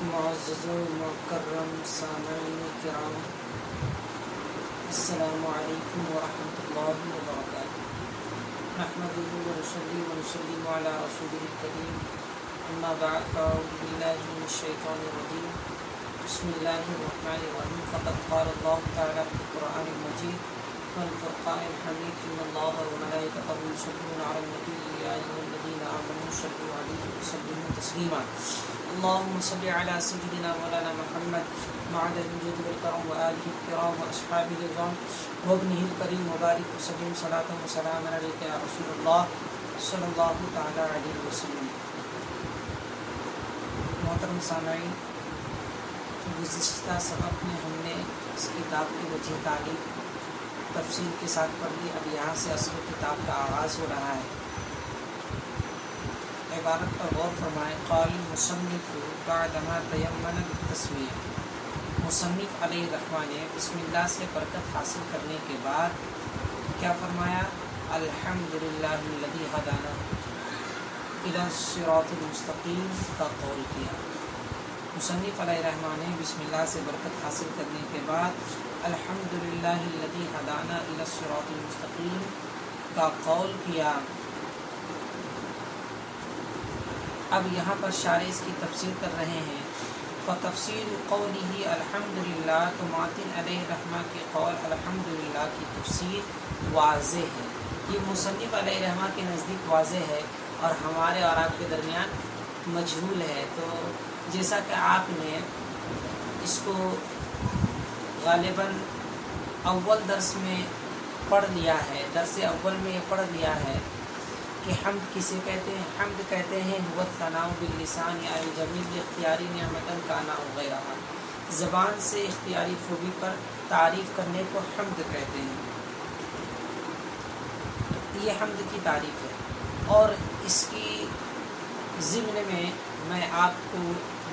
معزز و مکرم سامعین کرام، السلام علیکم ورحمۃ اللہ وبرکاتہ۔ نحمده ونصلي ونسلم علی رسوله الکریم، اما بعد فاعوذ باللہ من الشیطان الرجیم، بسم اللہ الرحمن الرحیم۔ فقد قال اللہ تعالی فی القرآن المجید والفرقان الحمید، ان اللہ وملائکتہ یصلون علی النبی یا ایھا الذین آمنوا صلوا علیہ وسلموا تسلیما۔ اللهم صل على سيدنا مولانا محمد معدن الجود والكرم وآله الكرام وأصحابه الرضوان وابنه الكريم وبارك وسلم صلاة وسلام عليك يا رسول الله صلی اللہ تعالی علیہ وسلم۔ محترم سامعین، گزشتہ سبق میں ہم نے اس کتاب کی وجہ تعلیق تفصیل کے ساتھ پڑھ لی۔ اب یہاں سے اصل کتاب کا آغاز ہو رہا ہے۔ عبارت پر غور فرمائیں۔ قال المصنف بعدما تیمن بالتسمیہ، مصنف علیہ الرحمٰن نے بسم اللہ سے برکت حاصل کرنے کے بعد کیا فرمایا؟ الحمدللہ الذی ہدانا الی الصراط المستقیم کا قول کیا۔ مصنف علیہ الرحمٰن نے بسم اللہ سے برکت حاصل کرنے کے بعد الحمدللہ الذی ہدانا الی الصراط المستقیم کا قول کیا۔ اب یہاں پر شارح اس کی تفسیر کر رہے ہیں۔ فتفسیر قولہ الحمدللہ، تو ماتن علیہ الرحمٰ کے قول الحمدللہ کی تفسیر واضح ہے۔ یہ مصنف علیہ الرحمٰ کے نزدیک واضح ہے اور ہمارے اور آپ کے درمیان مجہول ہے۔ تو جیسا کہ آپ نے اس کو غالباً اول درس میں پڑھ لیا ہے، درس اول میں یہ پڑھ لیا ہے کہ حمد کسے کہتے ہیں؟ حمد کہتے ہیں هو الثناء باللسان علی جمیل الاختیاری نعمتاً کانا وغیرہ، زبان سے اختیاری خوبی پر تعریف کرنے کو حمد کہتے ہیں۔ یہ حمد کی تعریف ہے، اور اس کی ضمن میں آپ کو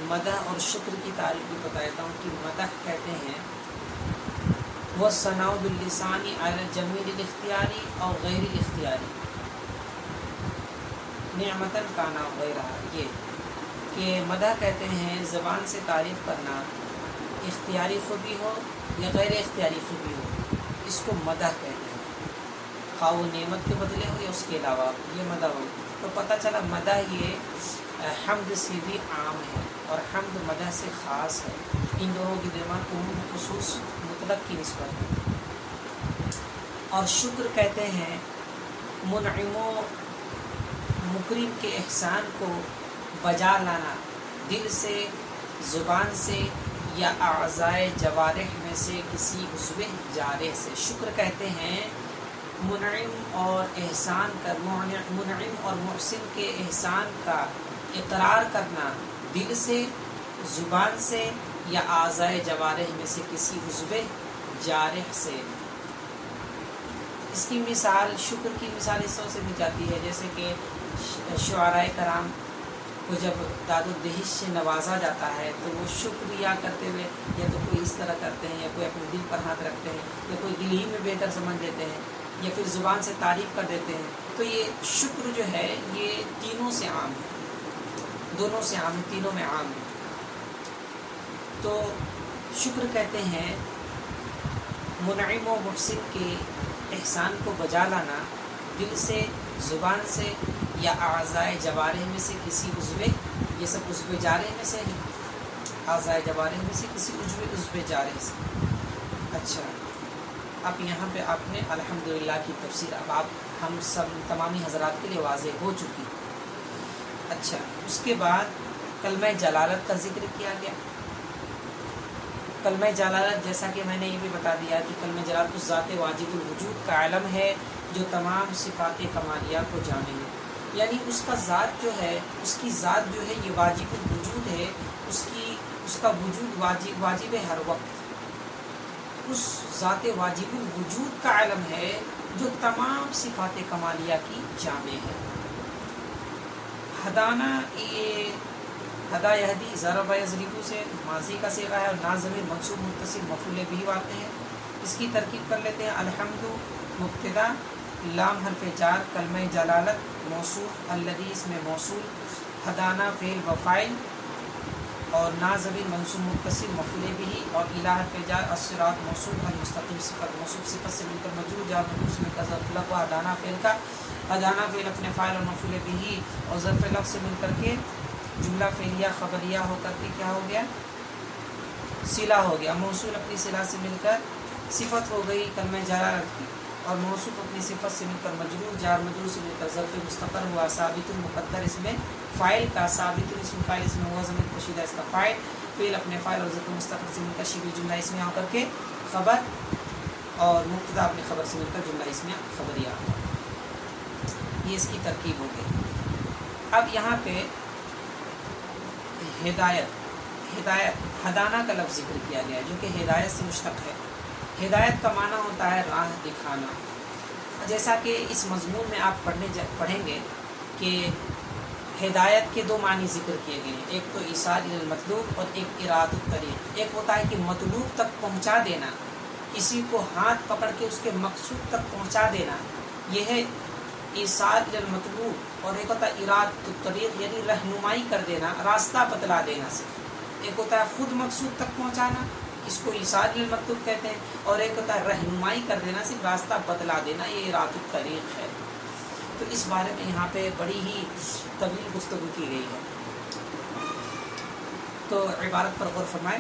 مدح اور شکر کی تعریف بھی بتاتا ہوں کہ مدح کہتے ہیں هو الثناء باللسان علی جمیل الاختیاری اور غیر الاختیاری نعمتاً کانا وغیرہ، یہ کہ مدح کہتے ہیں زبان سے تعریف کرنا، اختیاری خوبی ہو یا غیر اختیاری خوبی ہو، اس کو مدح کہتے ہیں، خواہ وہ نعمت کے بدلے ہو یا اس کے علاوہ، یہ مدح ہو۔ تو پتہ چلا مدح یہ حمد سے بھی عام ہے اور حمد مدح سے خاص ہے۔ ان دونوں کے درمیان عموم خصوص مطلق کی نسبت ہے۔ اور شکر کہتے ہیں منعم و مکرم کے احسان کو بجا لانا، دل سے، زبان سے یا اعضائے جوارح میں سے کسی عضو جارح سے۔ شکر کہتے ہیں منعم اور احسان کر منعم اور محسن کے احسان کا اقرار کرنا، دل سے، زبان سے یا اعضائے جوارح میں سے کسی عضو جارح سے۔ اس کی مثال، شکر کی مثال اس طرح سے بھی جاتی ہے جیسے کہ شعراء کرام کو جب داد و دہش سے نوازا جاتا ہے تو وہ شکریہ کرتے ہوئے یا تو کوئی اس طرح کرتے ہیں، یا کوئی اپنے دل پر ہاتھ رکھتے ہیں، یا کوئی دل ہی میں بہتر سمجھ لیتے ہیں، یا پھر زبان سے تعریف کر دیتے ہیں۔ تو یہ شکر جو ہے یہ تینوں سے عام ہے، دونوں سے عام ہے، تینوں میں عام ہے۔ تو شکر کہتے ہیں منعم و محسن کے احسان کو بجا لانا، دل سے، زبان سے یا اعضائے جوارح میں سے کسی عضو، یہ سب عضو جارح میں سے ہیں، اعضائے جوارح میں سے کسی عضو جارح سے۔ اچھا، اب یہاں پہ آپ نے الحمدللہ کی تفسیر اب ہم سب تمامی حضرات کے لیے واضح ہو چکی۔ اچھا، اس کے بعد کلمہ جلالت کا ذکر کیا گیا۔ کلمہ جلالت، جیسا کہ میں نے یہ بھی بتا دیا کہ کلمہ جلالت اس ذات واجب الوجود کا علم ہے جو تمام صفات کمالیہ کو جامع ہے، یعنی اس کا ذات جو ہے، اس کی ذات جو ہے یہ واجب الوجود ہے، اس کا وجود واجب ہے ہر وقت۔ اس ذات واجب الوجود کا علم ہے جو تمام صفات کمالیہ کی جامع ہے۔ ہدانا، یہ ہدا یہدی ضرب یضرب سے ماضی کا صیغہ ہے اور ضمیر منصوب متصل مفعول بھی واقع ہے۔ اس کی ترکیب کر لیتے ہیں۔ الحمد مبتدا، لام حرف جار، کلمہ جلالت موصوف، الذی اس میں موصول، ہدانا فعل و فاعل، اور نا ضمیر منصوب متصل مفعول به اور الہ پہ جا الصراط موصوف المستقیم صفت موصوف صفت سے مل کر مجرور جار مجرور سے مل کر ظرف لفظ ادانا فعل کا ادانا فعل اپنے فاعل اور مفعول به اور ظرف لفظ سے مل کر کے جملہ فعلیہ خبریہ ہو کر کے کیا ہو گیا صلہ ہو گیا موصول اپنی صلہ سے مل کر صفت ہو گئی کلمہ جلالت کی اور موصوف اپنی صفت سے مل کر مجرور جار مجرور سے مل کر ظرف مستقر ہوا ثابت المقدر اس میں فاعل کا ثابت اسم فاعل اس میں ہوا ضمیر پوشیدہ اس کا فاعل فعل اپنے فاعل اور ظرف مستقر سے مل کر شبیہ جملہ اس میں آ کر کے خبر اور مبتدا اپنے خبر سے مل کر جملہ اس میں خبریہ ہوا. یہ اس کی ترکیب ہو گئی. اب یہاں پہ ہدایت ہدانہ کا لفظ ذکر کیا گیا ہے جو کہ ہدایت سے مشتق ہے. ہدایت کا معنی ہوتا ہے راہ دکھانا. جیسا کہ اس مضمون میں آپ پڑھیں گے کہ ہدایت کے دو معنی ذکر کیے گئے ہیں. ایک تو ایصال الی المطلوب اور ایک اراد الطریق. ایک ہوتا ہے کہ مطلوب تک پہنچا دینا, کسی کو ہاتھ پکڑ کے اس کے مقصود تک پہنچا دینا, یہ ہے ایصال الی المطلوب. اور ایک ہوتا ہے اراد الطریق یعنی رہنمائی کر دینا, راستہ بتلا دینا. صرف ایک ہوتا ہے خود مقصود تک پہنچانا, اس کو ایصال الی المطلوب کہتے ہیں, اور ایک ہوتا ہے رہنمائی کر دینا, صرف راستہ بتلا دینا, یہ اراد الطریق ہے. تو اس بارے میں یہاں پہ بڑی ہی طویل گفتگو کی گئی ہے. تو عبارت پر غور فرمائے.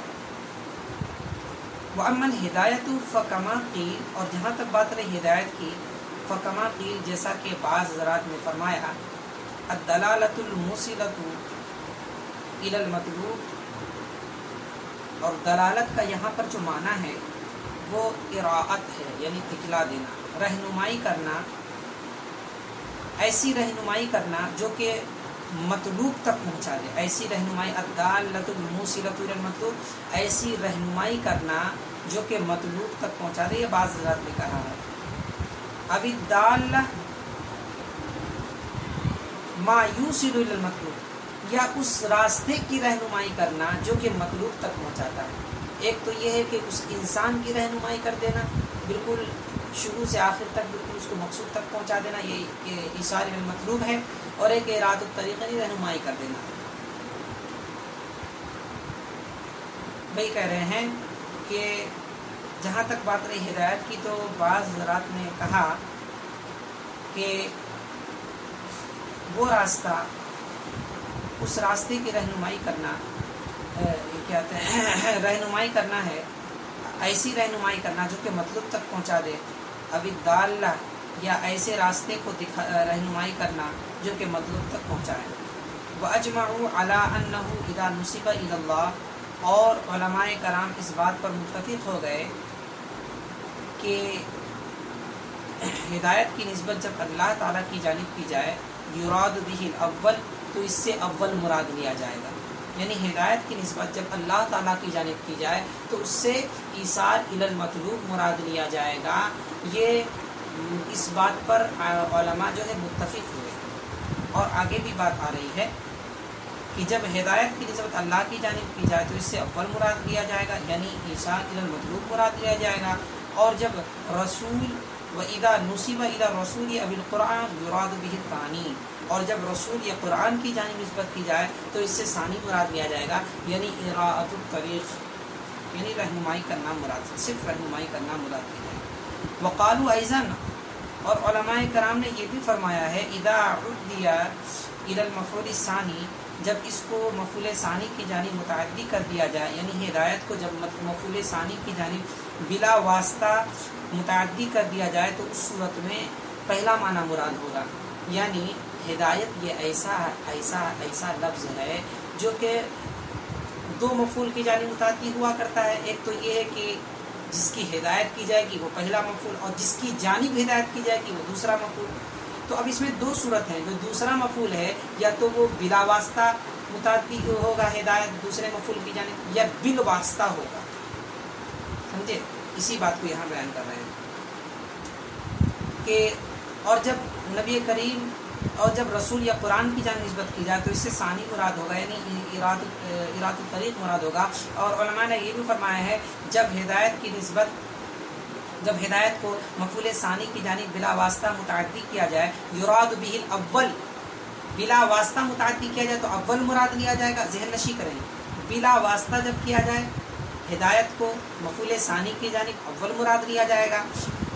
وَأَمَّا الْهِدَایَةُ فَكَمَا قِیلَ, اور جہاں تک بات رہی ہدایت کی, فَكَمَا قِیلَ جیسا کہ بعض حضرات نے فرمایا, الدَّلَالَةُ الْمُوصِلَةُ إِلَى الْمَطْلُوبِ, اور دلالت کا یہاں پر جو معنی ہے وہ اراءت ہے, یعنی دکھلا دینا, رہنمائی کرنا, ایسی رہنمائی کرنا جو کہ مطلوب تک پہنچا دے. ایسی رہنمائی الدالۃ الموصلۃ الی المطلوب, ایسی رہنمائی کرنا جو کہ مطلوب تک پہنچا دے. یہ بعض حضرات نے کہا ہے. اب الدالہ ما یوصل الی المطلوب, یا اس راستے کی رہنمائی کرنا جو کہ مطلوب تک پہنچاتا ہے. ایک تو یہ ہے کہ اس انسان کی رہنمائی کر دینا, بالکل شروع سے آخر تک بالکل اس کو مقصود تک پہنچا دینا, یہ ایصال الی المطلوب ہے. اور ایک اراد الطریق یعنی رہنمائی کر دینا. بھائی کہہ رہے ہیں کہ جہاں تک بات رہی ہدایت کی, تو بعض حضرات نے کہا کہ وہ راستہ, اس راستے کی رہنمائی کرنا, کیا کہتے ہیں, رہنمائی کرنا ہے, ایسی رہنمائی کرنا جو کہ مطلوب تک پہنچا دے. ابھی دالہ, یا ایسے راستے کو رہنمائی کرنا جو کہ مطلوب تک پہنچائے. وَأَجْمَعُوا عَلَىٰ أَنَّهُ إِذَا نُسِبَ إِلَى اللَّهِ, اور علماء کرام اس بات پر متفق ہو گئے کہ ہدایت کی نسبت جب اللہ تعالیٰ کی جانب کی جائے, یراد بہ الاول, تو اس سے اول مراد لیا جائے گا. یعنی ہدایت کی نسبت جب اللہ تعالیٰ کی جانب کی جائے تو اس سے ایصال الی المطلوب مراد لیا جائے گا. یہ اس بات پر علماء جو ہے متفق ہوئے. اور آگے بھی بات آ رہی ہے کہ جب ہدایت کی نسبت اللہ کی جانب کی جائے تو اس سے اول مراد لیا جائے گا, یعنی ایصال الی المطلوب مراد لیا جائے گا. اور جب رسول وَإِذَا نُسِبَ إِلَى الرَّسُولِ أَوِ الْقُرْآنِ يُرَادُ بِهِ الثَّانِي, اور جب رسول یا قرآن کی جانب نسبت کی جائے تو اس سے ثانی مراد لیا جائے گا, یعنی اراءۃ الطریق, یعنی رہنمائی کرنا مراد, صرف رہنمائی کرنا مراد لیا جائے گا. وقالوا أيضا, اور علماء کرام نے یہ بھی فرمایا ہے, اذا عدی الی المفعول الثانی, جب اس کو مفعول ثانی کی جانب متعدی کر دیا جائے, یعنی ہدایت کو جب مفعول ثانی کی جانب بلا واسطہ متعدی کر دیا جائے تو اس صورت میں پہلا معنی مراد ہوگا. یعنی ہدایت یہ ایسا لفظ ہے جو کہ دو مفعول کی جانب متعدی ہوا کرتا ہے. ایک تو یہ ہے کہ جس کی ہدایت کی جائے گی وہ پہلا مفعول, اور جس کی جانب ہدایت کی جائے گی وہ دوسرا مفعول. تو اب اس میں دو صورت ہیں. جو دوسرا مفعول ہے یا تو وہ بلا واسطہ متعدی ہوگا ہدایت دوسرے مفعول کی جانب, یا بالواسطہ ہوگا. سمجھے, اسی بات کو یہاں بیان کر رہے ہیں کہ اور جب نبی کریم اور جب رسول یا قرآن کی جانب نسبت کی جائے تو اس سے ثانی مراد ہوگا, یعنی اراد الطریق مراد ہوگا. اور علماء نے یہ بھی فرمایا ہے جب ہدایت کی نسبت, جب ہدایت کو مفعول ثانی کی جانب بلا واسطہ متعدی کیا جائے, یراد بہ الاول, بلا واسطہ متعدی کیا جائے تو اول مراد لیا جائے گا. ذہن نشی کریں, بلا واسطہ جب کیا جائے ہدایت کو مفعول ثانی کی جانب اول مراد لیا جائے گا،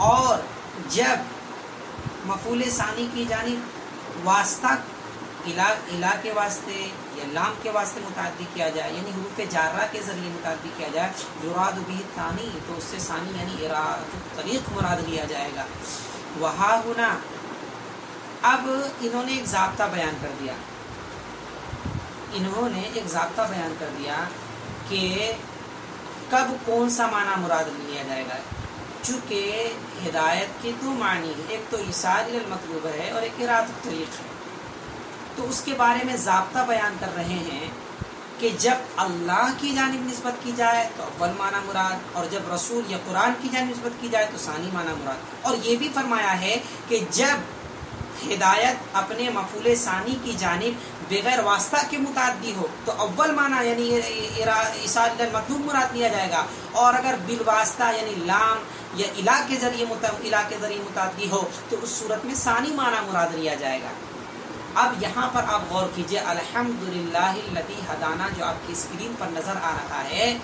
اور جب مفعول ثانی کی جانب واسطہ الہ کے واسطے یا لام کے واسطے متعدی کیا جائے، یعنی حروف جارہ کے ذریعے متعدی کیا جائے، یراد بہ ثانی، تو اس سے ثانی یعنی ارادۃ الطریق مراد لیا جائے گا۔ وہا ہونا، اب انہوں نے ایک ضابطہ بیان کر دیا، انہوں نے ایک ضابطہ بیان کر دیا کہ کب کون سا معنی مراد لیا جائے گا، چونکہ ہدایت کے دو معنی ہیں، ایک تو ایصال الی المطلوب ہے اور ایک ارادۃ الطریق ہے، تو اس کے بارے میں ضابطہ بیان کر رہے ہیں کہ جب اللہ کی جانب نسبت کی جائے تو اول معنی مراد، اور جب رسول یا قرآن کی جانب نسبت کی جائے تو ثانی معنی مراد، اور یہ بھی فرمایا ہے کہ جب ہدایت اپنے مفعول ثانی کی جانب بغیر واسطہ کے متعدی ہو تو اول معنی یعنی ایصال الی المطلوب مراد لیا جائے گا، اور اگر بالواسطہ یعنی لام یا الہ کے ذریعے متعدی ہو تو اس صورت میں ثانی معنی مراد لیا جائے گا۔ اب یہاں پر آپ غور کیجئے، الحمدللہ الذی ہدانا جو آپ کی اسکرین پر نظر آ رہا ہے،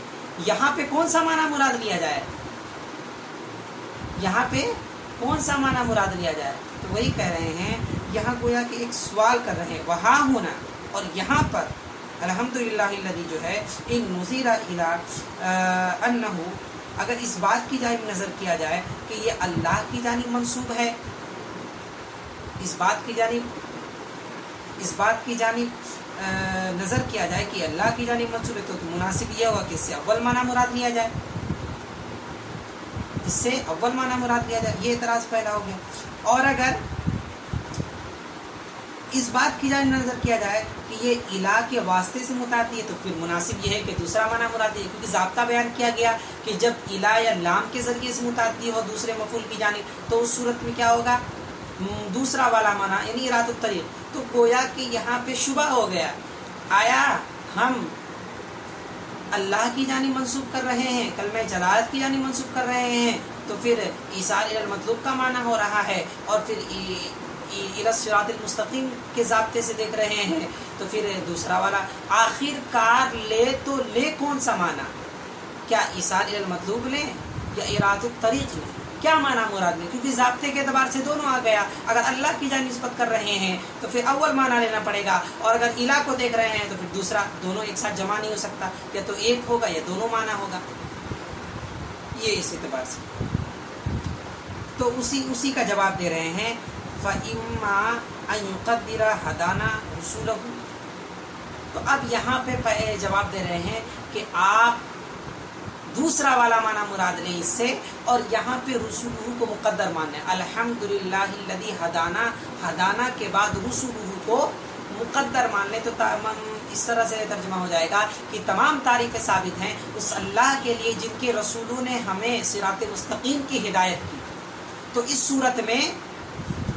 یہاں پہ کون سا معنی مراد لیا جائے، یہاں پہ کون سا معنی مراد لیا جائے، تو وہی کہہ رہے ہیں، یہاں گویا کہ ایک سوال کر رہے ہیں، وہاں ہونا، اور یہاں پر الحمدللہ الذی جو ہے ان نظیر الی انہ، اگر اس بات کی جانب نظر کیا جائے کہ یہ اللہ کی جانب منسوب ہے، اس بات کی جانب نظر کیا جائے کہ اللہ کی جانب منسوب ہے، تو مناسب یہ ہوگا کہ اس سے اول معنی مراد لیا جائے، اس سے اول معنی مراد لیا جائے، یہ اعتراض پیدا ہو گیا۔ اور اگر اس بات کی جانب نظر کیا جائے کہ یہ الہ کے واسطے سے متعدی ہے، تو پھر مناسب یہ ہے کہ دوسرا معنی مراد ہے، کیونکہ ضابطہ بیان کیا گیا کہ جب الہ یا لام کے ذریعے سے متعدی ہو دوسرے مفعول کی جانب تو اس صورت میں کیا ہوگا، دوسرا والا معنی یعنی ارادۃ الطریق، تو گویا کہ یہاں پہ شبہ ہو گیا، آیا ہم اللہ کی جانب منسوب کر رہے ہیں، کلمہ جلالت کی جانب منسوب کر رہے ہیں، تو پھر ایصال الی المطلوب کا معنی ہو رہا ہے، اور پھر الی الصراط المستقیم کے ضابطے سے دیکھ رہے ہیں، تو پھر دوسرا والا آخر کار لے کون سا معنی، کیا ایصال الی المطلوب لیں یا ارادۃ الطریق لیں، کیا معنی مراد لیں، کیونکہ ضابطے کے اعتبار سے دونوں آ گیا، اگر اللہ کی جانب نسبت کر رہے ہیں تو پھر اول معنی لینا پڑے گا، اور اگر الہ کو دیکھ رہے ہیں تو پھر دوسرا، دونوں ایک ساتھ جمع نہیں ہو سکتا، یا تو ایک ہوگا یا دونوں معنی ہوگا، یہ اس اعتبار سے، تو اسی کا جواب دے رہے ہیں، فَإِمَّا أَن يُقَدِّرَ هَدَانَا رُسُولَهُ، تو اب یہاں پہ جواب دے رہے ہیں کہ آپ دوسرا والا معنی مراد لیں اس سے، اور یہاں پہ رسولہ کو مقدر ماننا ہے، الحمدللہ الذی ہدانا، ہدانا کے بعد رسولہ کو مقدر مان لیں، تو اس طرح سے ترجمہ ہو جائے گا کہ تمام تعریفیں ثابت ہیں اس اللہ کے لیے جن کے رسولوں نے ہمیں صراط مستقیم کی ہدایت کی، تو اس صورت میں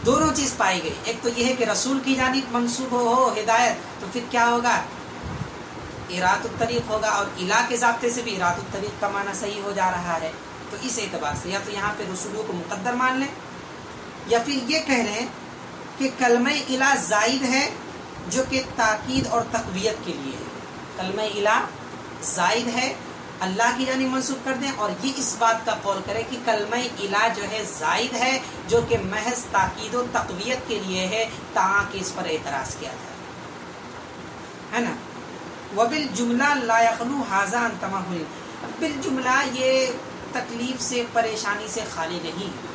دونوں چیز پائی گئی، ایک تو یہ ہے کہ رسول کی جانب منسوب ہو ہدایت، تو پھر کیا ہوگا، ارادۃ الطریق ہوگا، اور الہ کے ضابطے سے بھی ارادۃ الطریق کا معنی صحیح ہو جا رہا ہے، تو اس اعتبار سے یا تو یہاں پہ رسولوں کو مقدر مان لیں، یا پھر یہ کہہ لیں کہ کلمہ الہ زائد ہے جو کہ تاکید اور تقویت کے لیے ہے، کلمہ الہ زائد ہے اللہ کی جانب منسوب کر دیں، اور یہ اس بات کا قول کرے کہ کلمہ الہ جو ہے زائد ہے جو کہ محض تاکید و تقویت کے لیے ہے، تاکہ اس پر اعتراض کیا جائے، ہے نا۔ وبالجملہ لا یخلو ھذا عن تمہل، بالجملہ یہ تکلیف سے پریشانی سے خالی نہیں ہے،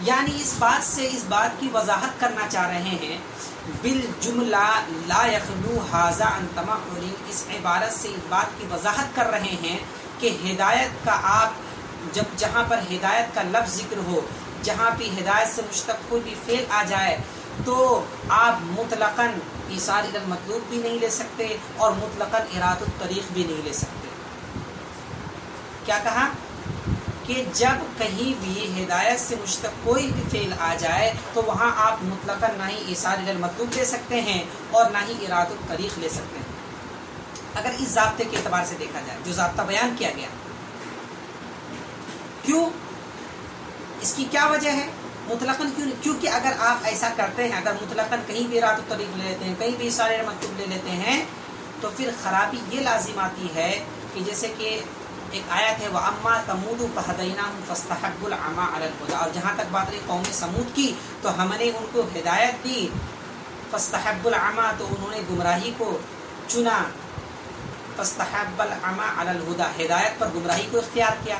یعنی اس بات کی وضاحت کرنا چاہ رہے ہیں، بالجملہ لا یخلو ھذا عن تمہل، اس عبارت سے اس بات کی وضاحت کر رہے ہیں کہ ہدایت کا آپ جہاں پر ہدایت کا لفظ ذکر ہو، جہاں بھی ہدایت سے مشتق کوئی بھی فعل آ جائے تو آپ مطلقاً ایصال الی المطلوب بھی نہیں لے سکتے اور مطلقاً ارادۃ الطریق بھی نہیں لے سکتے۔ کیا کہا کہ جب کہیں بھی ہدایت سے مشتق کوئی بھی فعل آ جائے تو وہاں آپ مطلقاً نہ ہی ایصال الی المطلوب لے سکتے ہیں اور نہ ہی ارادۃ الطریق لے سکتے ہیں، اگر اس ضابطے کے اعتبار سے دیکھا جائے جو ضابطہ بیان کیا گیا۔ کیوں؟ اس کی کیا وجہ ہے؟ مطلقاً کیوں؟ کیونکہ اگر آپ ایسا کرتے ہیں، اگر مطلقاً کہیں بھی ارادۃ الطریق لے لیتے ہیں، کہیں بھی ایصال الی المطلوب لے لیتے ہیں، تو پھر خرابی یہ لازم آتی ہے کہ جیسے کہ ایک آیت ہے وَأَمَّا ثَمُودُ فَهَدَيْنَاهُمْ فَاسْتَحَبُّوا الْعَمَىٰ عَلَى الْهُدَىٰ، اور جہاں تک بات رہی قوم سمود کی تو ہم نے ان کو ہدایت دی، فَاسْتَحَبُّوا الْعَمَىٰ تو انہوں نے گمراہی کو چنا، فَاسْتَحَبَّ الْعَمَىٰ عَلَى الْهُدَىٰ ہدایت پر گمراہی کو اختیار کیا۔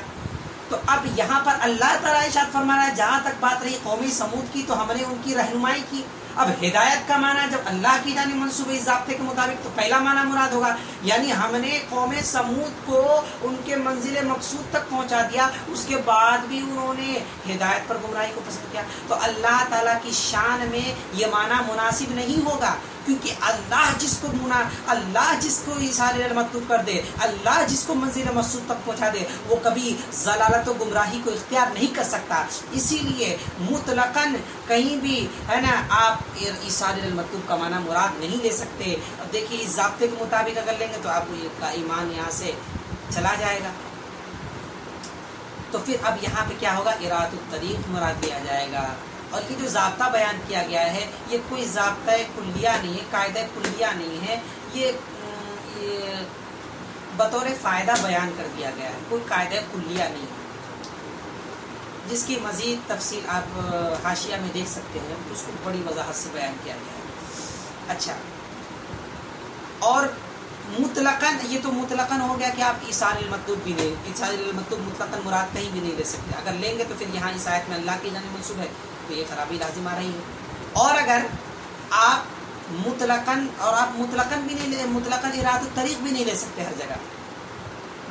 تو اب یہاں پر اللہ تعالیٰ ارشاد فرما رہا ہے جہاں تک بات رہی قوم سمود کی تو ہم نے ان کی رہنمائی کی۔ اب ہدایت کا معنی جب اللہ کی جانب منسوب ہے اس ضابطے کے مطابق تو پہلا معنی مراد ہوگا، یعنی ہم نے قوم سمود کو ان کے منزل مقصود تک پہنچا دیا، اس کے بعد بھی انہوں نے ہدایت پر گمراہی کو پسند کیا۔ تو اللہ تعالیٰ کی شان میں یہ معنی مناسب نہیں ہوگا، کیونکہ اللہ جس کو ایصال المطلوب کر دے، اللہ جس کو منزل مقصود تک پہنچا دے، وہ کبھی ضلالت و گمراہی کو اختیار نہیں کر سکتا۔ اسی لیے مطلقاً کہیں بھی ہے نا آپ ایصال المطلوب کا معنی مراد نہیں لے سکتے۔ اب دیکھیے اس ضابطے کے مطابق اگر لیں گے تو آپ کا ایمان یہاں سے چلا جائے گا۔ تو پھر اب یہاں پہ کیا ہوگا، اراۃ الطریق مراد دیا جائے گا۔ اور یہ جو ضابطہ بیان کیا گیا ہے یہ کوئی ضابطہ کلیہ نہیں ہے، قاعدہ کلیہ نہیں ہے، یہ بطور فائدہ بیان کر دیا گیا ہے، کوئی قاعدہ کلیہ نہیں ہے، جس کی مزید تفصیل آپ حاشیہ میں دیکھ سکتے ہیں، اس کو بڑی وضاحت سے بیان کیا گیا ہے۔ اچھا، اور مطلقاً یہ تو مطلقاً ہو گیا کہ آپ ایصال المطلوب بھی نہیں، ایصال المطلوب مطلقاً مراد کہیں بھی نہیں لے سکتے، اگر لیں گے تو پھر یہاں اس آیت میں اللہ کی جانب منسوب ہے تو یہ خرابی لازم آ رہی ہے۔ اور اگر آپ مطلقاً بھی نہیں لے، مطلقاً اراۃ الطریق بھی نہیں لے سکتے، ہر جگہ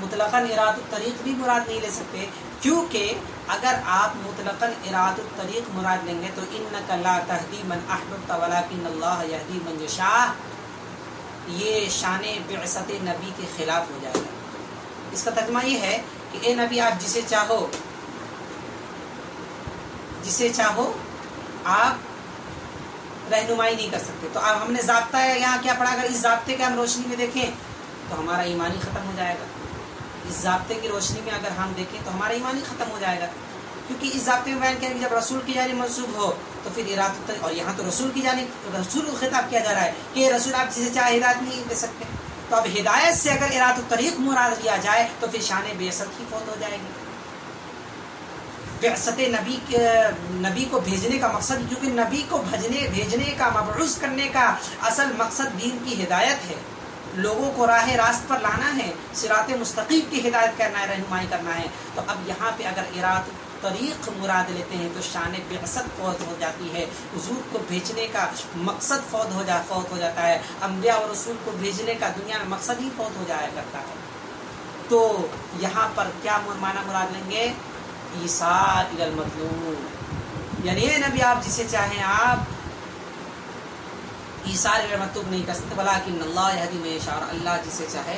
مطلقاً اراۃ الطریق بھی مراد نہیں لے سکتے، کیونکہ اگر آپ مطلقاً اراۃ الطریق مراد لیں گے تو انک لا تہدی من احببت ولکن اللہ یہدی من یشاء، یہ شان بعثت نبی کے خلاف ہو جائے گا۔ اس کا ترجمہ یہ ہے کہ اے نبی آپ جسے چاہو آپ رہنمائی نہیں کر سکتے۔ تو اب ہم نے ضابطہ ہے یہاں کیا پڑھا، اگر اس ضابطے کے ہم روشنی میں دیکھیں تو ہمارا ایمان ہی ختم ہو جائے گا۔ اس ضابطے کی روشنی میں اگر ہم دیکھیں تو ہمارا ایمان ہی ختم ہو جائے گا، کیونکہ اس ضابطے میں بیان کیا کہ جب رسول کی جانب منسوب ہو تو پھر اراۃ الطریق، اور یہاں تو رسول کی جانب رسول کو خطاب کیا جا رہا ہے کہ رسول آپ جسے چاہے ہدایت نہیں دے سکتے۔ تو اب ہدایت سے اگر اراۃ الطریق مراد لیا جائے تو پھر شان بعثت ہی فوت ہو جائے گی۔ بعثت نبی کو بھیجنے کا مقصد، کیونکہ نبی کو بھیجنے کا، مبعوث کرنے کا اصل مقصد دین کی ہدایت ہے، لوگوں کو راہ راست پر لانا ہے، صراط مستقیم کی ہدایت کرنا ہے، رہنمائی کرنا ہے۔ تو اب یہاں پہ اگر اراۃ الطریق مراد لیتے ہیں تو شان بعثت فوت ہو جاتی ہے، حضور کو بھیجنے کا مقصد فوت ہو جاتا ہے، انبیاء اور رسول کو بھیجنے کا دنیا میں مقصد ہی فوت ہو جایا کرتا ہے۔ تو یہاں پر کیا معنی مراد لیں گے، ایصال الی المطلوب، یعنی اے نبی آپ جسے چاہیں آپ ایصال الی المطلوب نہیں کر سکتے، ولیکن اللہ یہدی من یشاء، اللہ جسے چاہے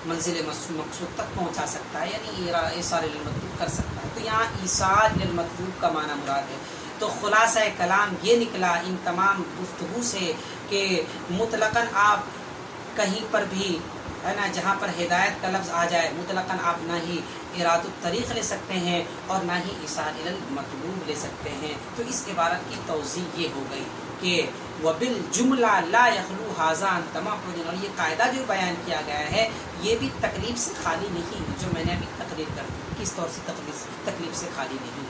منزل مقصود تک پہنچا سکتا ہے، یعنی ایصال الی المطلوب کر سکتا ہے۔ تو یہاں ایصال الی المطلوب کا معنی مراد ہے۔ تو خلاصہ کلام یہ نکلا ان تمام گفتگو سے کہ مطلقاً آپ کہیں پر بھی ہے نا جہاں پر ہدایت کا لفظ آ جائے مطلقاً آپ نہ ہی اراۃ الطریق لے سکتے ہیں اور نہ ہی ایصال الی المطلوب لے سکتے ہیں۔ تو اس عبارت کی توضیح یہ ہو گئی کہ وبالجملہ لا یخلو ھذا عن تمحض، اور یہ قاعدہ جو بیان کیا گیا ہے یہ بھی تکلیف سے خالی نہیں ہے، جو میں نے ابھی تقریر کر دی کس طور سے تکلیف سے خالی نہیں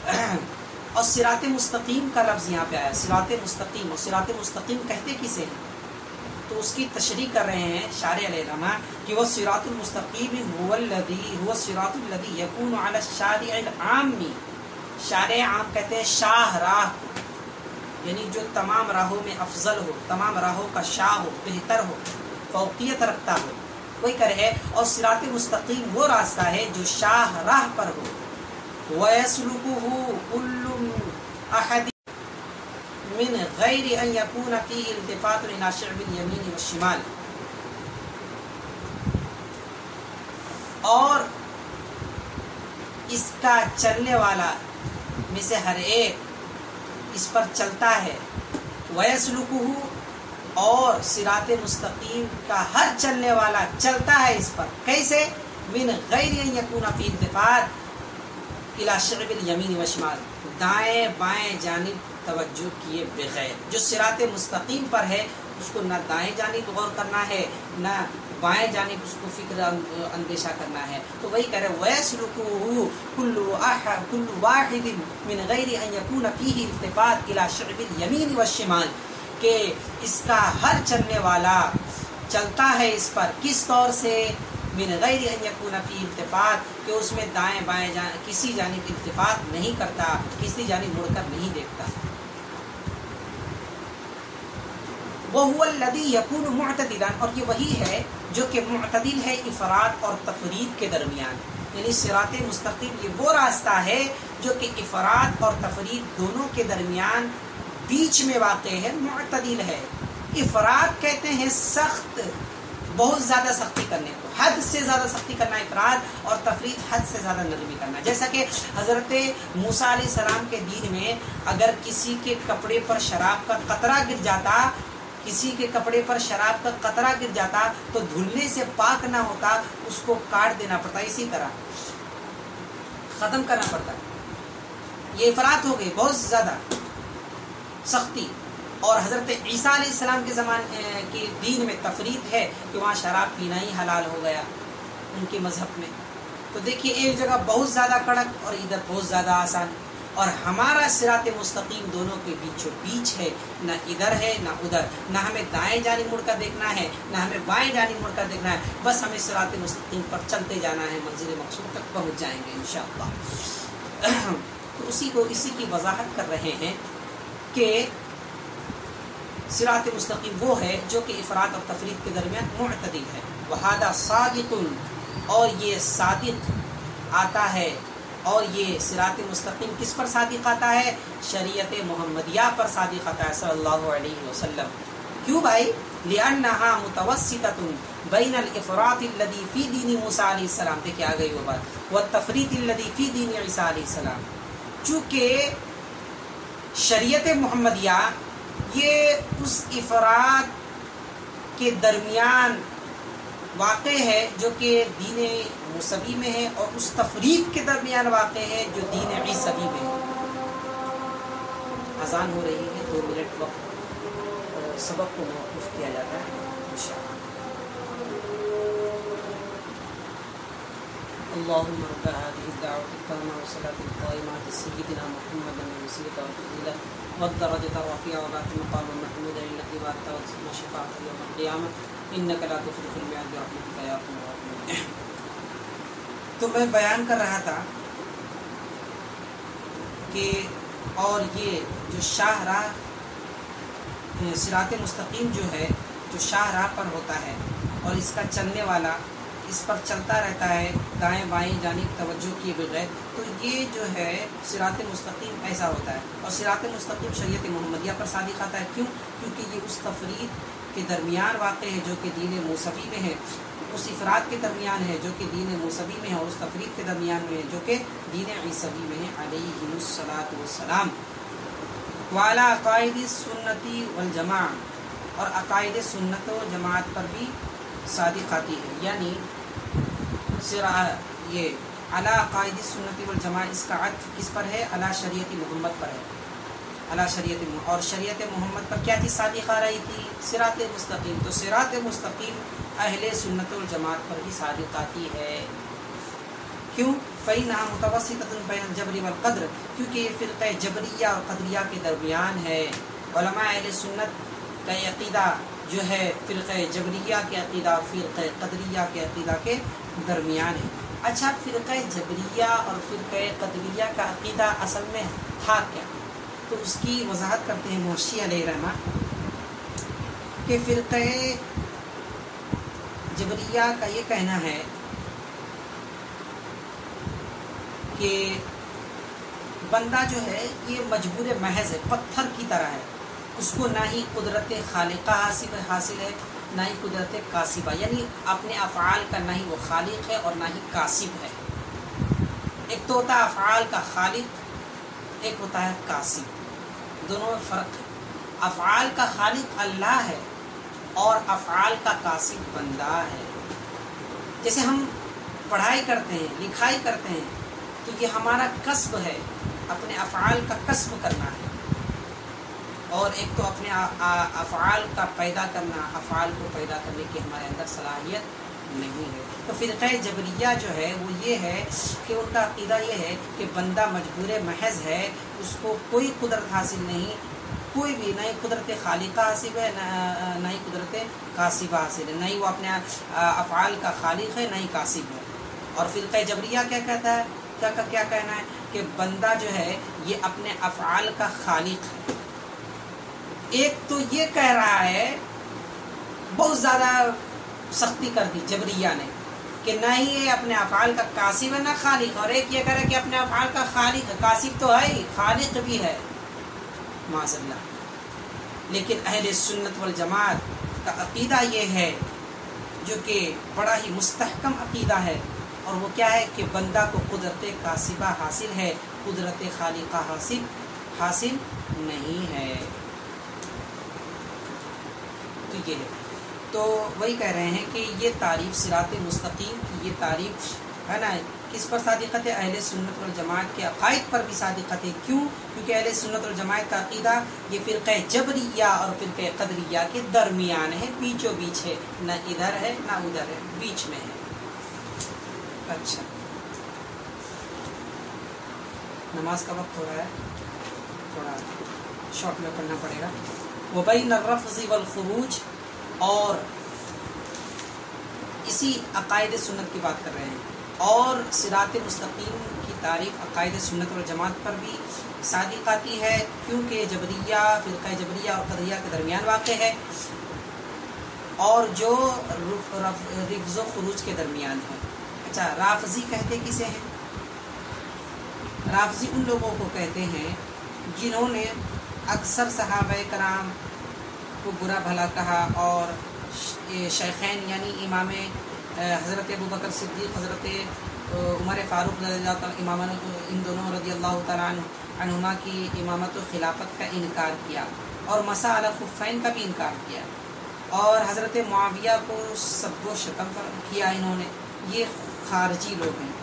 ہے۔ اور صراط مستقیم کا لفظ یہاں پہ آیا، صراط مستقیم، اور صراط مستقیم کہتے کسے ہیں، تو اس کی تشریح کر رہے ہیں شارح علیہ الرحمہ کہ وہ صراط المستقیم هو الصراط الذي يكون على الشارع العام، شارع عام کہتے ہیں شاہ راہ کو، یعنی جو تمام راہوں میں افضل ہو، تمام راہوں کا شاہ ہو، بہتر ہو، فوقیت رکھتا ہو، وہی کرے۔ اور صراط مستقیم وہ راستہ ہے جو شاہ راہ پر ہو، وَيَسْلُكُهُ كُلُّ أَحَدٍ من غیر ان یکون فیہ التفات الی شعب الیمین والشمال، اور اس کا چلنے والا میں سے ہر ایک اس پر چلتا ہے، وَيَسْلُكُهُ، اور صراط مستقیم کا ہر چلنے والا چلتا ہے اس پر، کیسے، من غیر ان یکون فیہ التفات الی شعب الیمین والشمال، دائیں بائیں جانب توجہ کیے بغیر۔ جو صراط مستقیم پر ہے اس کو نہ دائیں جانب غور کرنا ہے نہ بائیں جانب اس کو فکر اندیشہ کرنا ہے. تو وہی کہہ رہے وَيَسْلُكُهُ كُلُّ وَاحِدٍ مِّن غَيْرِ أَن يَكُونَ فِيهِ الْتِفَاتٌ إِلَى شِعْبِ الْيَمِينِ وَالشِّمَالِ کہ اس کا ہر چلنے والا چلتا ہے اس پر کس طور سے من غیر ان یکون فی التفات کہ اس میں دائیں بائیں کسی جانب التفات نہیں کرتا کسی جانب مڑ کر نہیں دیکھتا. وَهُوَ الَّذِي يَكُونُ مُعْتَدِلًا اور یہ وہی ہے جو کہ معتدل ہے افراد اور تفرید کے درمیان. یعنی صراط مستقیم یہ وہ راستہ ہے جو کہ افراد اور تفرید دونوں کے درمیان بیچ میں واقع ہے, معتدل ہے. افراد کہتے ہیں سخت, بہت زیادہ سختی کرنے کو, حد سے زیادہ سختی کرنا افراد, اور تفرید حد سے زیادہ نرمی کرنا. جیسا کہ حضرت موسیٰ علیہ السلام کے دین میں اگر کسی کے کپڑے پر شراب کا قطرہ گر جاتا, کسی کے کپڑے پر شراب کا قطرہ گر جاتا تو دھلنے سے پاک نہ ہوتا, اس کو کاٹ دینا پڑتا, اسی طرح ختم کرنا پڑتا. یہ افراط ہو گئی, بہت زیادہ سختی. اور حضرت عیسیٰ علیہ السلام کے زمانے کے دین میں تفرید ہے کہ وہاں شراب پینا ہی حلال ہو گیا ان کے مذہب میں. تو دیکھیے ایک جگہ بہت زیادہ کڑک اور ادھر بہت زیادہ آسان, اور ہمارا صراط مستقیم دونوں کے بیچوں بیچ ہے, نہ ادھر ہے نہ ادھر, نہ ہمیں دائیں جانب مڑ کر دیکھنا ہے نہ ہمیں بائیں جانب مڑ کر دیکھنا ہے, بس ہمیں صراط مستقیم پر چلتے جانا ہے, منزل مقصود تک پہنچ جائیں گے انشاءاللہ. تو اسی کی وضاحت کر رہے ہیں کہ صراط مستقیم وہ ہے جو کہ افراد اور تفرید کے درمیان معتدل ہے. وَهَذَا صَادِقٌ اور یہ صادق آتا ہے, اور یہ صراط مستقیم کس پر صادق آتا ہے؟ شریعت محمدیہ پر صادق آتا ہے صلی اللہ علیہ وسلم. کیوں بھائی؟ لِأَنَّهَا مُتَوَسِّطَةٌ بَيْنَ الْإِفْرَاطِ الَّذِي فِي دِينِ مُوسَىٰ علیہ السلام, دیکھیں آ گئی وہ بات, وَالتَّفْرِيطِ الَّذِي فِي دِينِ عِیسیٰ علیہ السلام. چونکہ شریعت محمدیہ یہ اس افراد کے درمیان واقع ہے جو کہ دین موسوی میں ہے, اور اس تفرید کے درمیان واقع ہے جو دین عیسوی میں ہے. اذان ہو رہی ہے, 2 منٹ وقت سبق کو موقوف کیا جاتا ہے انشاءاللہ. اللهم رب هذه الدعوة التامة والصلاة القائمة على سيدنا محمد الوسيلة والفضيلة والدرجة الرفيعة وبعث المقام المحمود الذي وعدته وتسمى شفاعة يوم القيامة إنك لا تخلف الميعاد برحمتك يا أرحم الراحمين. تو میں بیان کر رہا تھا کہ اور یہ جو شاہ راہ صراط مستقیم جو ہے, جو شاہ راہ پر ہوتا ہے اور اس کا چلنے والا اس پر چلتا رہتا ہے دائیں بائیں جانب توجہ کیے بغیر, تو یہ جو ہے صراط مستقیم ایسا ہوتا ہے. اور صراط مستقیم شریعت محمدیہ پر صادق آتا ہے. کیوں؟ کیونکہ یہ اس تفرید کے درمیان واقع ہے جو کہ دین موسوی میں ہے, اس افراد کے درمیان ہے جو کہ دین موسوی میں ہے, اور اس تفرید کے درمیان میں ہے جو کہ دین عیسوی میں ہے علیہ الصلاۃ والسلام. وعلی عقائد سنتی والجماع اور عقائد سنت و جماعت پر بھی صادق آتی ہے. یعنی یہ علی عقائد سنتی والجماع اس کا عطف کس پر ہے؟ علی شریعت محمد پر ہے, علی شریعت اور شریعت محمد پر کیا چیز صادق آ رہی تھی؟ صراط مستقیم. تو صراط مستقیم اہل سنت والجماعت پر بھی صادق آتی ہے. کیوں؟ فإنها متوسطة بین الجبر والقدر, کیونکہ یہ فرقہ جبریہ اور قدریہ کے درمیان ہے. علماء اہل سنت کا عقیدہ جو ہے فرقہ جبریہ کے عقیدہ اور فرقہ قدریہ کے عقیدہ کے درمیان ہے. اچھا, فرقہ جبریہ اور فرقہ قدریہ کا عقیدہ اصل میں تھا کیا؟ تو اس کی وضاحت کرتے ہیں محشی علیہ رحمہ کہ فرقہ جبریہ کا یہ کہنا ہے کہ بندہ جو ہے یہ مجبور محض ہے, پتھر کی طرح ہے, اس کو نہ ہی قدرت خالقہ حاصل ہے نہ ہی قدرت کاسبہ, یعنی اپنے افعال کا نہ ہی وہ خالق ہے اور نہ ہی کاسب ہے. ایک تو ہوتا ہے افعال کا خالق, ایک ہوتا ہے کاسب, دونوں میں فرق ہے. افعال کا خالق اللہ ہے اور افعال کا کاسب بندہ ہے. جیسے ہم پڑھائی کرتے ہیں, لکھائی کرتے ہیں, تو یہ ہمارا کسب ہے, اپنے افعال کا کسب کرنا ہے. اور ایک تو اپنے افعال کا پیدا کرنا، افعال کو پیدا کرنے کی ہمارے اندر صلاحیت نہیں ہے۔ تو فرقہ جبریہ جو ہے وہ یہ ہے کہ ان کا عقیدہ یہ ہے کہ بندہ مجبور محض ہے، اس کو کوئی قدرت حاصل نہیں، کوئی بھی، نہ ہی قدرت خالقہ حاصل ہے، نہ ہی قدرت کاسبہ حاصل ہے، نہ ہی وہ اپنے افعال کا خالق ہے، نہ ہی کاسب ہے۔ اور فرقہ جبریہ کیا کہتا ہے، کیا کہنا ہے کہ بندہ جو ہے یہ اپنے افعال کا خالق ہے۔ ایک تو یہ کہہ رہا ہے، بہت زیادہ سختی کر دی جبریہ نے کہ نہ ہی یہ اپنے افعال کا کاسب ہے نہ خالق، اور ایک یہ کہہ رہا ہے کہ اپنے افعال کا خالق ہے، کاسب تو ہے ہی، خالق بھی ہے، معاذ اللہ۔ لیکن اہل سنت والجماعت کا عقیدہ یہ ہے جو کہ بڑا ہی مستحکم عقیدہ ہے، اور وہ کیا ہے کہ بندہ کو قدرت کاسبہ حاصل ہے، قدرت خالقہ حاصل نہیں ہے۔ تو یہ ہے، تو وہی کہہ رہے ہیں کہ یہ تعریف صراط مستقیم کی، یہ تعریف ہے نا، کس پر صادقت ہے؟ اہل سنت والجماعت کے عقائد پر بھی صادقت ہے۔ کیوں؟ کیونکہ اہل سنت والجماعت کا عقیدہ یہ فرقہ جبریہ اور فرقہ قدریہ کے درمیان ہے، بیچوں بیچ ہے، نہ ادھر ہے نہ ادھر ہے، بیچ میں ہے۔ اچھا، نماز کا وقت ہو رہا ہے، تھوڑا شارٹ میں پڑھنا پڑے گا۔ وبین الرفض والخروج، اور اسی عقائد سنت کی بات کر رہے ہیں، اور صراط مستقیم کی تعریف عقائد سنت والجماعت پر بھی صادق آتی ہے، کیونکہ جبریہ، فرقہ جبریہ اور قدریہ کے درمیان واقع ہے، اور جو رفض و خروج کے درمیان ہے۔ اچھا، رافضی کہتے کسے ہیں؟ رافضی ان لوگوں کو کہتے ہیں جنہوں نے اکثر صحابہ کرام کو برا بھلا کہا، اور شیخین یعنی امام حضرت ابوبکر صدیق، حضرت عمر فاروق رضی اللہ تعالیٰ، امام ان دونوں رضی اللہ تعالیٰ عنہما کی امامت و خلافت کا انکار کیا، اور مسح علی الخفین کا بھی انکار کیا، اور حضرت معاویہ کو سب و شتم کیا انہوں نے۔ یہ خارجی لوگ ہیں۔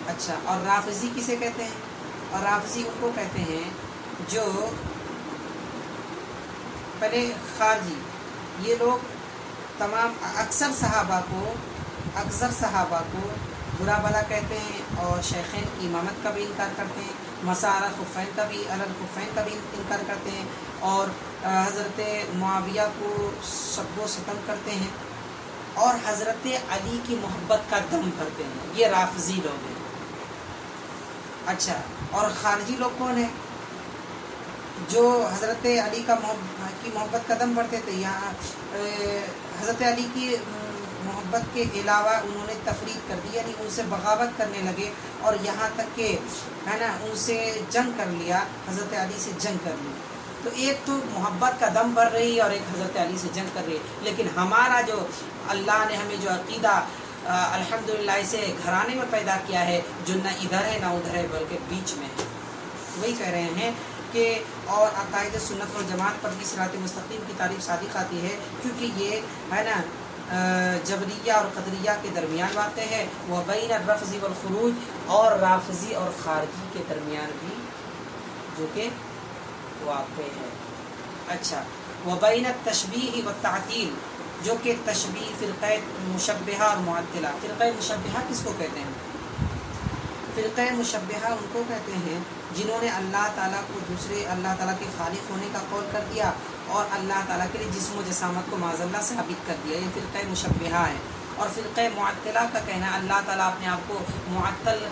اچھا، اور رافضی کسے کہتے ہیں؟ اور رافضی ان کو کہتے ہیں جو پہلے خارجی، یہ لوگ تمام اکثر صحابہ کو برا بھلا کہتے ہیں، اور شیخین کی امامت کا بھی انکار کرتے ہیں، مسح علی الخفین کا بھی انکار کرتے ہیں، اور حضرت معاویہ کو سب و ستم کرتے ہیں، اور حضرت علی کی محبت کا دم بھرتے ہیں۔ یہ رافضی لوگ ہیں۔ اچھا، اور خارجی لوگ کون ہیں؟ جو حضرت علی کی محبت کا دم بھرتے تھے، یہاں حضرت علی کی محبت کے علاوہ انہوں نے تفرید کر دی، یعنی ان سے بغاوت کرنے لگے، اور یہاں تک کہ ہے نا ان سے جنگ کر لیا، حضرت علی سے جنگ کر لی۔ تو ایک تو محبت کا دم بھر رہی ہے، اور ایک حضرت علی سے جنگ کر رہی ہے۔ لیکن ہمارا جو اللہ نے ہمیں جو عقیدہ الحمدللہ اسے گھرانے میں پیدا کیا ہے، جو نہ ادھر ہے نہ ادھر ہے، بلکہ بیچ میں ہے۔ وہی کہہ رہے ہیں کہ اور عقائد سنت والجماعت پر بھی صراط مستقیم کی تعریف صادق آتی ہے، کیونکہ یہ ہے نا جبریہ اور قدریہ کے درمیان واقع ہے، وہ بین الرفض والخروج، اور رافضی اور خارجی کے درمیان بھی جو کہ واقع ہے۔ اچھا، وہ بین التشبیہ والتعطیل، جو کہ تشبیہ، فرقہ مشبہہ اور معطلہ۔ فرقہ مشبہہ کس کو کہتے ہیں؟ فرقہ مشبہہ ان کو کہتے ہیں جنہوں نے اللہ تعالیٰ کو دوسرے اللہ تعالیٰ کے خالق ہونے کا قول کر دیا، اور اللہ تعالیٰ کے لیے جسم و جسامت کو معاذ اللہ ثابت کر دیا۔ یہ فرقہ مشبہہ ہے۔ اور فرقہ معطلہ کا کہنا ہے اللہ تعالیٰ اپنے آپ کو معطل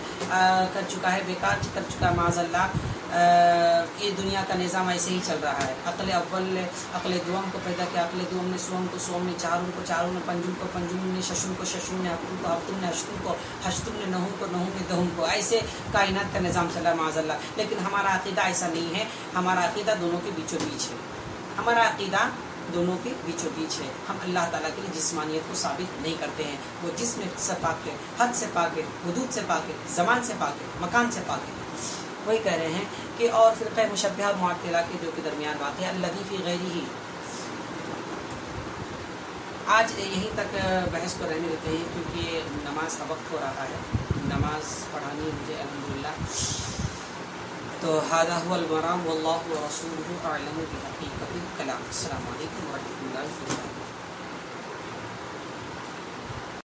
کر چکا ہے، بیکار کر چکا ہے معاذ اللہ۔ یہ دنیا کا نظام ایسے ہی چل رہا ہے، عقل اول نے عقل دوم کو پیدا کیا، عقل دوم نے سوم کو، سوم نے چاروں کو، چاروں نے پنجم کو، پنجم نے ششم کو، ششم نے ہفتم کو، ہفتم نے ہشتم کو، ہشتم نے نہم کو، نہم نے دہم کو۔ ایسے کائنات کا نظام چل رہا ہے معاذ اللہ۔ لیکن ہمارا عقیدہ ایسا نہیں ہے، ہمارا عقیدہ دونوں کے بیچوں بیچ ہے، ہمارا عقیدہ دونوں کے بیچوں بیچ ہے۔ ہم اللہ تعالیٰ کے لیے جسمانیت کو ثابت نہیں کرتے ہیں، وہ جسم سے پاک ہے، حد سے پاک ہے، حدود سے پاک ہے، زمان سے پاک ہے، مکان سے پاک ہے۔ وہی کہہ رہے ہیں کہ اور فرقہ مشبہہ اور معطلہ کے جو کہ درمیان واقع ہے، الذی فی غیرہ۔ آج یہیں تک بحث کو رہنے دیتے ہیں، کیونکہ نماز کا وقت ہو رہا ہے، نماز پڑھانی ہے مجھے الحمدللہ۔ تو هذا هو المرام واللہ ورسولہ اعلم بحقیقت الکلام. السلام علیکم ورحمۃ اللہ وبرکاتہ.